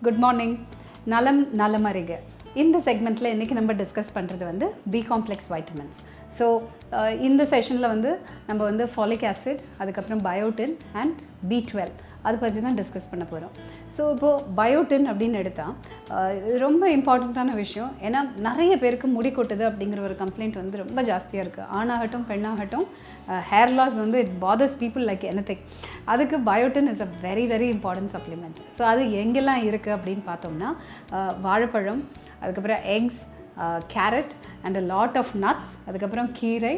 Good morning. நலம் நலம் Ariga. இந்த செக்மெண்ட்டில் இன்றைக்கி நம்ம டிஸ்கஸ் பண்ணுறது வந்து பி காம்ப்ளெக்ஸ் வைட்டமின்ஸ். ஸோ இந்த செஷனில் வந்து நம்ம வந்து ஃபாலிக் ஆசிட், அதுக்கப்புறம் பயோட்டின் அண்ட் B12 அதை பற்றி தான் டிஸ்கஸ் பண்ண போகிறோம். ஸோ இப்போது பயோட்டின் அப்படின்னு எடுத்தால் ரொம்ப இம்பார்ட்டண்ட்டான விஷயம். ஏன்னா நிறைய பேருக்கு முடி கொட்டுது அப்படிங்கிற ஒரு கம்ப்ளைண்ட் வந்து ரொம்ப ஜாஸ்தியாக இருக்குது. ஆணாகட்டும் பெண்ணாகட்டும் ஹேர் லாஸ் வந்து it bothers people like anything. அதுக்கு biotin is a very very important supplement. So அது எங்கெல்லாம் இருக்குது அப்படின்னு பார்த்தோம்னா வாழைப்பழம், அதுக்கப்புறம் eggs, carrot and a lot of nuts, அதுக்கப்புறம் கீரை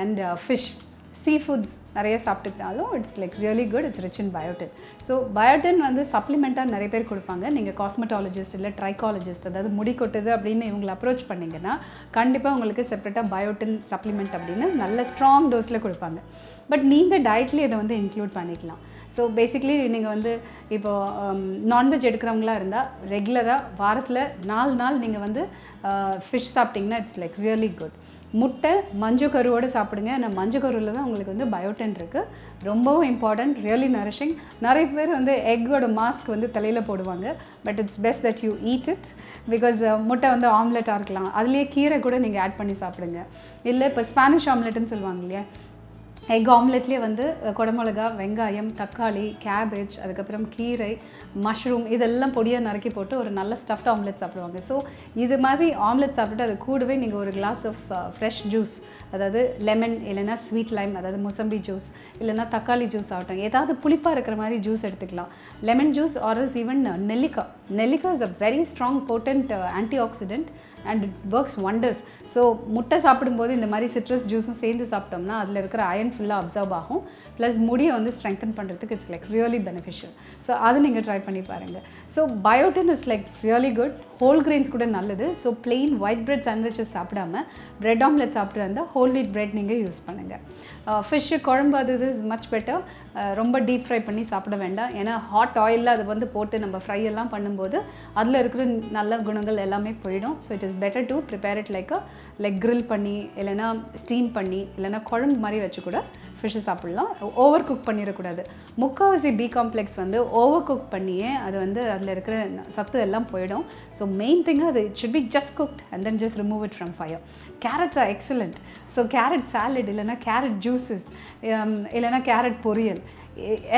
அண்ட் ஃபிஷ், சீ ஃபுட்ஸ் நிறைய சாப்பிட்டுக்கிட்டாலும் it's like really good. It's rich in biotin. So biotin வந்து சப்ளிமெண்ட்டாக நிறைய பேர் கொடுப்பாங்க. நீங்கள் காஸ்மெட்டாலஜிஸ்ட் இல்லை ட்ரைக்காலஜிஸ்ட், அதாவது முடி கொட்டுது அப்படின்னு இவங்களை அப்ரோச் பண்ணிங்கன்னா கண்டிப்பாக உங்களுக்கு செப்பரேட்டாக பயோட்டின் சப்ளிமெண்ட் அப்படின்னு நல்ல ஸ்ட்ராங் டோஸில் கொடுப்பாங்க. பட் நீங்கள் டயட்லேயே இதை வந்து இன்க்ளூட் பண்ணிக்கலாம். ஸோ பேசிக்லி நீங்கள் வந்து இப்போது நான்வெஜ் எடுக்கிறவங்களா இருந்தால் ரெகுலராக வாரத்தில் 4 நாள் நீங்கள் வந்து ஃபிஷ் சாப்பிட்டிங்கன்னா இட்ஸ் லைக் ரியலி குட். முட்டை மஞ்சக்கருவோடு சாப்பிடுங்க. ஏன்னா மஞ்சக்கருவில் தான் உங்களுக்கு வந்து பயோட்டின் இருக்குது. ரொம்பவும் இம்பார்ட்டண்ட், ரியலி நரிஷிங். நிறைய பேர் வந்து எக்கோட மாஸ்க் வந்து தலையில் போடுவாங்க. But it's best that you eat it. Because முட்டை வந்து ஆம்லெட்டாக இருக்கலாம், அதுலேயே கீரை கூட நீங்கள் ஆட் பண்ணி சாப்பிடுங்க. இல்லை இப்போ ஸ்பானிஷ் ஆம்லெட்டுன்னு சொல்லுவாங்க இல்லையா, எக் ஆம்லெட்லேயே வந்து குடமிளகா, வெங்காயம், தக்காளி, கேபேஜ், அதுக்கப்புறம் கீரை, மஷ்ரூம் இதெல்லாம் பொடியாக நறுக்கி போட்டு ஒரு நல்ல ஸ்டஃப்ட் ஆம்லெட் சாப்பிடுவாங்க. ஸோ இது மாதிரி ஆம்லெட் சாப்பிட்டு அது கூடவே நீங்கள் ஒரு கிளாஸ் ஆஃப் ஃப்ரெஷ் ஜூஸ், அதாவது லெமன் இல்லைனா ஸ்வீட் லைம், அதாவது முசம்பி ஜூஸ் இல்லைனா தக்காளி ஜூஸ் ஆகட்டும், ஏதாவது புளிப்பாக இருக்கிற மாதிரி ஜூஸ் எடுத்துக்கலாம். லெமன் ஜூஸ் ஆர்எல்ஸ் ஈவன் நெல்லிக்காய். நெல்லிக்காய் is a very strong potent anti accident and it works wonders. So முட்டை சாப்பிடும்போது இந்த மாதிரி சிட்ரஸ் ஜூஸும் சேர்ந்து சாப்பிட்டோம்னா அதில் இருக்கிற அயன் ஃபுல்லாக அப்சர்வ் ஆகும். ப்ளஸ் முடியை வந்து ஸ்ட்ரெங்தன் பண்ணுறதுக்கு it's like really beneficial. So அது நீங்கள் ட்ரை பண்ணி பாருங்கள். So biotin is like really good. Whole grains கூட நல்லது. So plain white bread sandwiches சாப்பிடாமல் பிரெட் ஆம்லெட் சாப்பிட்டு இருந்தால் ஹோல் வீட் பிரெட் நீங்கள் யூஸ் பண்ணுங்கள். ஃபிஷ்ஷு குழம்பு அது இஸ் மச் பெட்டர். ரொம்ப டீப் ஃப்ரை பண்ணி சாப்பிட வேண்டாம். ஏன்னா ஹாட் ஆயிலில் அதை வந்து போட்டு நம்ம ஃப்ரை எல்லாம் பண்ணும்போது அதில் இருக்கிற நல்ல குணங்கள் எல்லாமே போயிடும். So it is better to prepare it like grill பண்ணி இல்லைனா ஸ்டீம் பண்ணி இல்லைனா குழம்பு மாதிரி வச்சு கூட ஃபிஷ்ஷு சாப்பிட்லாம். ஓவர் குக் பண்ணிடக்கூடாது. முக்கால்வாசி பி காம்ப்ளெக்ஸ் வந்து ஓவர் குக் பண்ணியே அது வந்து அதில் இருக்கிற சத்து எல்லாம் போயிடும். ஸோ மெயின் திங்காக அது it should be just cooked and then just remove it from fire. Carrots R excellent. So carrot salad இல்லைனா கேரட் ஜூஸஸ் இல்லைனா கேரட் பொரியல்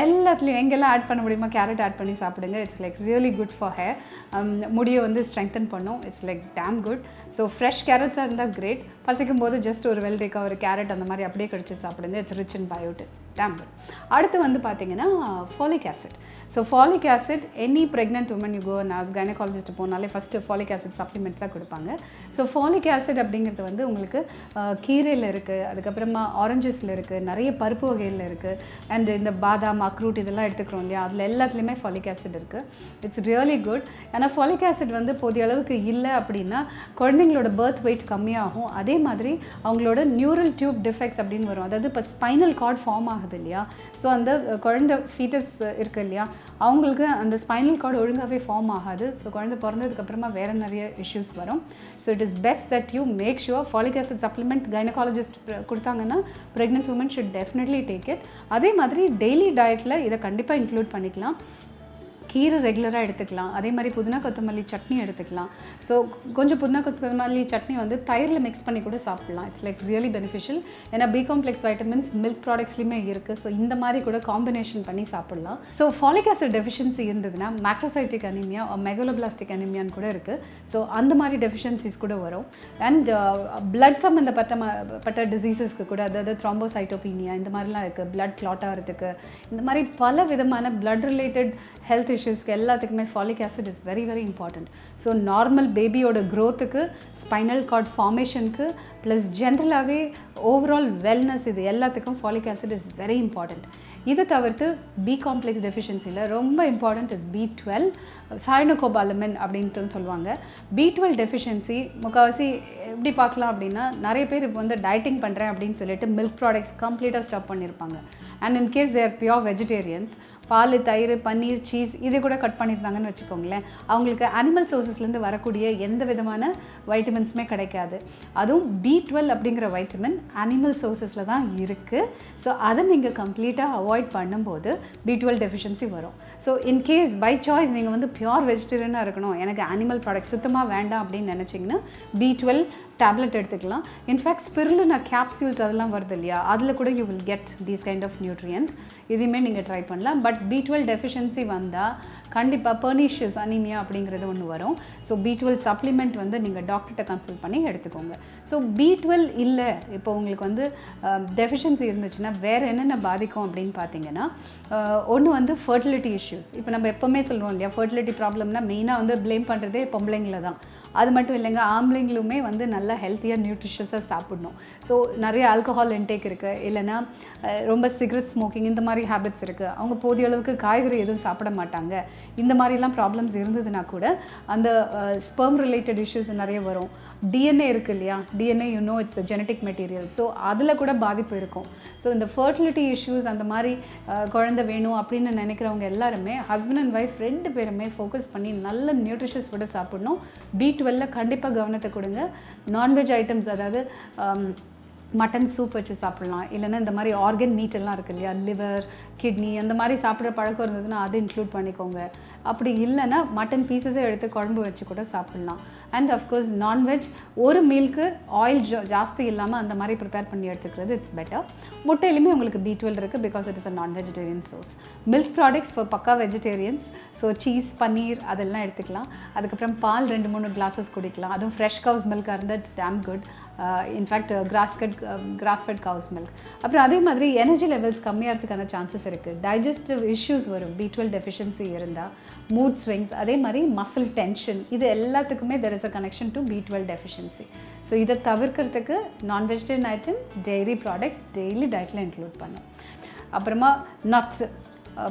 எல்லாத்துலேயும் எங்கெல்லாம் ஆட் பண்ண முடியுமா கேரட் ஆட் பண்ணி சாப்பிடுங்க. It's like really good for hair. முடியை வந்து ஸ்ட்ரெங்தன் பண்ணும். It's like damn good. So fresh கேரட்ஸாக இருந்தால் கிரேட். பசிக்கும் போது ஜஸ்ட் ஒரு வெள்ளரிக்காய், ஒரு கேரட் அந்த மாதிரி அப்படியே கடிச்சு சாப்பிடுங்க. It's rich in biotin. Damn good. அடுத்து வந்து பார்த்தீங்கன்னா folic acid. So folic acid any pregnant woman you go நாஸ் கைனகாலஜிஸ்ட் போனாலே ஃபஸ்ட்டு ஃபாலிக் ஆசிட் சப்ளிமெண்ட் தான் கொடுப்பாங்க. ஸோ ஃபாலிக் ஆசிட் அப்படிங்கிறது வந்து உங்களுக்கு கீரையில் இருக்குது, அதுக்கப்புறமா ஆரஞ்சஸில் இருக்குது, நிறைய பருப்பு வகையில் இருக்குது, அண்ட் இந்த பாதாம், அக்ரூட் இதெல்லாம் எடுத்துக்கிறோம் இல்லையா, அதில் எல்லாத்துலேயுமே ஃபாலிக் ஆசிட் இருக்குது. It's really good. ஆனால் ஃபாலிக் ஆசிட் வந்து போதிய அளவுக்கு இல்லை அப்படின்னா குழந்தைங்களோட பர்த் வெயிட் கம்மியாகும். அதே மாதிரி அவங்களோட நியூரல் டியூப் டிஃபெக்ட்ஸ் அப்படின்னு வரும். அதாவது இப்போ ஸ்பைனல் கார்ட் ஃபார்ம் ஆகுது இல்லையா, ஸோ அந்த குழந்தை ஃபீட்டஸ் இருக்குது இல்லையா, அவங்களுக்கு அந்த ஸ்பைனல் கார்டு ஒழுங்காகவே ஃபார்ம் ஆகாது. ஸோ குழந்தை பிறந்ததுக்கப்புறமா வேறு நிறைய இஷ்யூஸ் வரும். So it is best that you make sure folic acid supplement gynaecologist கொடுத்தாங்கன்னா pregnant women should definitely take it. அதே மாதிரி டெய்லி டயட்டில் இதை கண்டிப்பாக இன்க்ளூட் பண்ணிக்கலாம். கீரை ரெகுலராக எடுத்துக்கலாம். அதே மாதிரி புதினா கொத்தமல்லி சட்னி எடுத்துக்கலாம். ஸோ கொஞ்சம் புதினா கொத்தமல்லி சட்னி வந்து தயிரில் மிக்ஸ் பண்ணி கூட சாப்பிட்லாம். It's like really beneficial. ஏன்னா பி காம்ப்ளெக்ஸ் வைட்டமின்ஸ் மில்க் ப்ராடக்ட்ஸ்லையுமே இருக்குது. ஸோ இந்த மாதிரி கூட காம்பினேஷன் பண்ணி சாப்பிட்லாம். ஸோ ஃபாலிக் ஆசிட் டெஃபிஷியன்சி இருந்ததுன்னா மேக்ரோசைட்டிக் அனிமியா, மெகலோபிளாஸ்டிக் அனிமியான்னு கூட இருக்குது. ஸோ அந்த மாதிரி டெஃபிஷியன்சிஸ் கூட வரும். அண்ட் பிளட் சம்மந்தப்பட்ட டிசீசஸ்க்கு கூட, அதாவது த்ராம்போசைட்டோபீனியா இந்த மாதிரிலாம் இருக்குது, பிளட் கிளாட் ஆகிறதுக்கு, இந்த மாதிரி பல விதமான பிளட் ரிலேட்டட் ஹெல்த் இஷ்யூஸ்க்கு எல்லாத்துக்குமே folic acid is very very important. So normal பேபியோட க்ரோத்துக்கு, ஸ்பைனல் கார்ட் ஃபார்மேஷனுக்கு, ப்ளஸ் ஜென்ரலாகவே ஓவரால் வெல்னஸ், இது எல்லாத்துக்கும் folic acid is very important. இதை தவிர்த்து பி காம்ப்ளெக்ஸ் டெஃபிஷியன்சியில் ரொம்ப இம்பார்ட்டண்ட் இஸ் B12, சயனோகோபாலமின் அப்படின்ட்டு சொல்லுவாங்க. B12 டெஃபிஷியன்சி முக்கால்வாசி எப்படி பார்க்கலாம் அப்படின்னா, நிறைய பேர் இப்போ வந்து டயட்டிங் பண்ணுறேன் அப்படின்னு சொல்லிட்டு மில்க் ப்ராடக்ட்ஸ் கம்ப்ளீட்டாக ஸ்டாப் பண்ணியிருப்பாங்க. And in case they are pure vegetarians, பால், தயிர், பன்னீர், சீஸ் இதை கூட கட் பண்ணியிருந்தாங்கன்னு வச்சுக்கோங்களேன், அவங்களுக்கு அனிமல் சோர்சஸ்லேருந்து வரக்கூடிய எந்த விதமான வைட்டமின்ஸுமே கிடைக்காது. அதுவும் B12 அப்படிங்கிற வைட்டமின் அனிமல் சோர்சஸில் தான் இருக்குது. ஸோ அதை நீங்கள் கம்ப்ளீட்டாக அவாய்ட் பண்ணும்போது B12 டெஃபிஷியன்சி வரும். ஸோ இன்கேஸ் பை சாய்ஸ் நீங்கள் வந்து பியூர் வெஜிடேரியனாக இருக்கணும், எனக்கு அனிமல் ப்ராடக்ட் சுத்தமாக வேண்டாம் அப்படின்னு நினச்சிங்கன்னா B12 டேப்லெட் எடுத்துக்கலாம். இன்ஃபேக்ட் ஸ்பிருலினா கேப்சியூல்ஸ் அதெல்லாம் வருது இல்லையா, அதில் கூட you will get these kind of nutrients. இதையுமே நீங்கள் ட்ரை பண்ணலாம். பட் B12 டெஃபிஷியன்சி வந்தால் கண்டிப்பாக பெர்னிஷியஸ் அனீமியா அப்படிங்கிறது ஒன்று வரும். ஸோ B12 சப்ளிமெண்ட் வந்து நீங்கள் டாக்டர்கிட்ட கன்சல்ட் பண்ணி எடுத்துக்கோங்க. ஸோ B12 இல்லை, இப்போ உங்களுக்கு வந்து டெஃபிஷியன்சி இருந்துச்சுன்னா வேறு என்னென்ன பாதிக்கும் அப்படின்னு பார்த்தீங்கன்னா, ஒன்று வந்து ஃபர்டிலிட்டி இஷ்யூஸ். இப்போ நம்ம எப்போவுமே சொல்கிறோம் இல்லையா, ஃபர்டிலிட்டி ப்ராப்ளம்னா மெயினாக வந்து ப்ளேம் பண்ணுறதே பொம்பளைங்கள தான். அது மட்டும் இல்லைங்க, ஆம்பளைங்களுமே வந்து நல்லா ஹெல்த்தியாக நியூட்ரிஷியஸாக சாப்பிடணும். ஸோ நிறைய ஆல்கஹால் இன்டேக் இருக்குது, இல்லைனா ரொம்ப சிகரெட் ஸ்மோக்கிங் இந்த மாதிரி ஹேபிட்ஸ் இருக்குது, அவங்க போதிய அளவுக்கு காய்கறி எதுவும் சாப்பிட மாட்டாங்க. இந்த மாதிரிலாம் ப்ராப்ளம்ஸ் இருந்ததுன்னா கூட அந்த ஸ்பெர்ம் ரிலேட்டட் இஷ்யூஸ் நிறைய வரும். DNA இருக்குது இல்லையா, DNA you know it's genetic material. So அதில் கூட பாதிப்பு இருக்கும். ஸோ இந்த ஃபர்டிலிட்டி இஷ்யூஸ் அந்த மாதிரி குழந்தை வேணும் அப்படின்னு நினைக்கிறவங்க எல்லாருமே ஹஸ்பண்ட் அண்ட் ஒய்ஃப் 2 பேருமே ஃபோக்கஸ் பண்ணி நல்ல நியூட்ரிஷியஸ் ஃபுட்டை சாப்பிடணும். B12 கண்டிப்பாக கவனத்தை கொடுங்க. நான்வெஜ் ஐட்டம்ஸ், அதாவது மட்டன் சூப் வச்சு சாப்பிட்லாம், இல்லைன்னா இந்த மாதிரி ஆர்கன் மீட் எல்லாம் இருக்குது இல்லையா, லிவர், கிட்னி அந்த மாதிரி சாப்பிட்ற பழக்கம் இருந்ததுன்னா அதை இன்க்ளூட் பண்ணிக்கோங்க. அப்படி இல்லைன்னா மட்டன் பீசஸே எடுத்து குழம்பு வச்சு கூட சாப்பிட்லாம். அண்ட் அஃப்கோர்ஸ் நான்வெஜ் ஒரு மீலுக்கு ஆயில் ஜாஸ்தி இல்லாமல் அந்த மாதிரி ப்ரிப்பேர் பண்ணி எடுத்துக்கிறது இட்ஸ் பெட்டர். முட்டையிலுமே உங்களுக்கு B12 இருக்குது, பிகாஸ் இட் இஸ் அ நான் vegetarian source. Milk products for பக்கா வெஜிடேரியன்ஸ். ஸோ சீஸ், பன்னீர் அதெல்லாம் எடுத்துக்கலாம். அதுக்கப்புறம் பால் 2-3 கிளாஸஸ் குடிக்கலாம். அதுவும் ஃப்ரெஷ் கவுஸ் மில்காக இருந்தால் it's damn good. In fact grass fed cows milk. அப்புறம் அதே மாதிரி எனர்ஜி லெவல்ஸ் கம்மியாகிறதுக்கான சான்சஸ் இருக்குது. டைஜஸ்டிவ் இஷ்யூஸ் வரும் B12 டெஃபிஷியன்சி இருந்தால். மூட் ஸ்விங்ஸ், அதே மாதிரி மசில் டென்ஷன், இது எல்லாத்துக்குமே there is a connection to B12 deficiency. So இதை தவிர்க்கிறதுக்கு நான் vegetarian item, dairy products daily டயட்டில் இன்க்ளூட் பண்ணும். அப்புறமா நட்ஸு,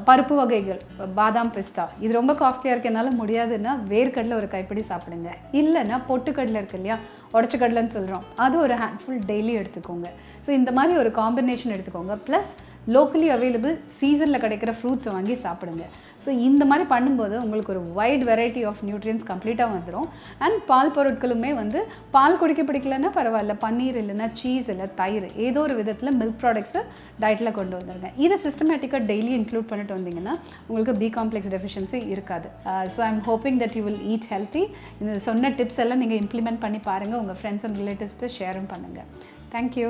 பருப்பு வகைகள், பாதாம், பிஸ்தா, இது ரொம்ப காஸ்ட்லியாக இருக்கனால முடியாதுன்னா வேர்க்கடலை ஒரு கைப்பிடி சாப்பிடுங்க. இல்லைன்னா பொட்டுக்கடலை இருக்கு இல்லையா, உடச்ச கடலைன்னு சொல்கிறோம், அது ஒரு ஹேண்ட்ஃபுல் டெய்லி எடுத்துக்கோங்க. ஸோ இந்த மாதிரி ஒரு காம்பினேஷன் எடுத்துக்கோங்க. ப்ளஸ் லோக்கலி அவைலபிள் சீசனில் கிடைக்கிற ஃப்ரூட்ஸை வாங்கி சாப்பிடுங்க. ஸோ இந்த மாதிரி பண்ணும்போது உங்களுக்கு ஒரு வைட் வெரைட்டி ஆஃப் நியூட்ரியன்ஸ் கம்ப்ளீட்டாக வந்துடும். அண்ட் பால் பொருட்களுமே வந்து பால் குடிக்க பிடிக்கலன்னா பரவாயில்ல, பன்னீர் இல்லைன்னா சீஸ் இல்லை தயிர், ஏதோ ஒரு விதத்தில் மில்க் ப்ராடக்ட்ஸை டயட்டில் கொண்டு வந்துருங்க. இதை சிஸ்டமேட்டிக்காக டெய்லி இன்க்ளூட் பண்ணிட்டு வந்தீங்கன்னா உங்களுக்கு B காம்ப்ளெக்ஸ் டெஃபிஷியன்சி இருக்காது. So I am hoping that you will eat healthy. இந்த சொன்ன டிப்ஸ் எல்லாம் நீங்கள் இம்ப்ளிமெண்ட் பண்ணி பாருங்கள், உங்கள் ஃப்ரெண்ட்ஸ் அண்ட் ரிலேட்டிவ்ஸ்ட்டு ஷேரும் பண்ணுங்கள். தேங்க்யூ.